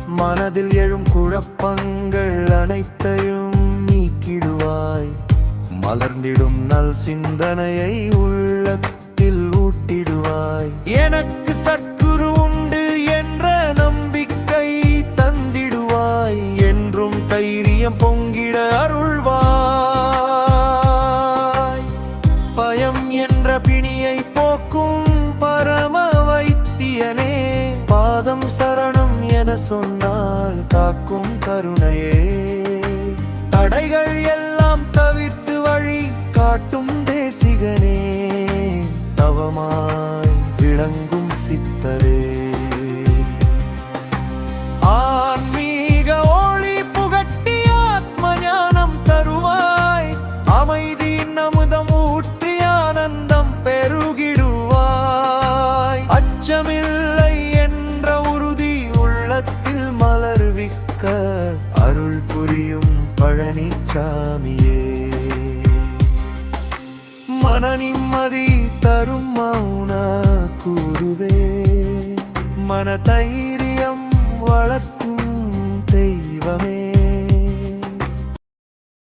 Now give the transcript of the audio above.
மனதில் எழும் குழப்பங்கள் அனைத்தையும் நீக்கிடுவாய். மலர்ந்திடும் நல் சிந்தனையை உள்ளத்தில் ஊட்டிடுவாய். எனக்கு சத்குரு உண்டு என்ற நம்பிக்கை தந்திடுவாய். என்றும் தைரியம் பொங்கிட அருள்வாய். பயம் என்ற பிணியை போக்கும் பரம வைத்தியனே, பாதம் சரணம் என சொன்னால் காக்கும் கருணையே. தடைகள் எல்லாம் தவிர்த்து வழி காட்டும் தேசிகனே, தவமாய் விளங்கும் சித்தரே. ஆன்மீக ஒளி புகட்டி ஆத்ம ஞானம் தருவாய். அமைதியின் அமுதம் ஊற்றி ஆனந்தம் பெருகிடுவாய். அச்சமில்லை என்ற உறுதி உள்ளத்தில் மலர்விக்க அருள் புரியும் பழனிச்சாமியே. மன நிம்மதி தரும் மௌன கூறுவே, மன தைரியம் வளர்த்து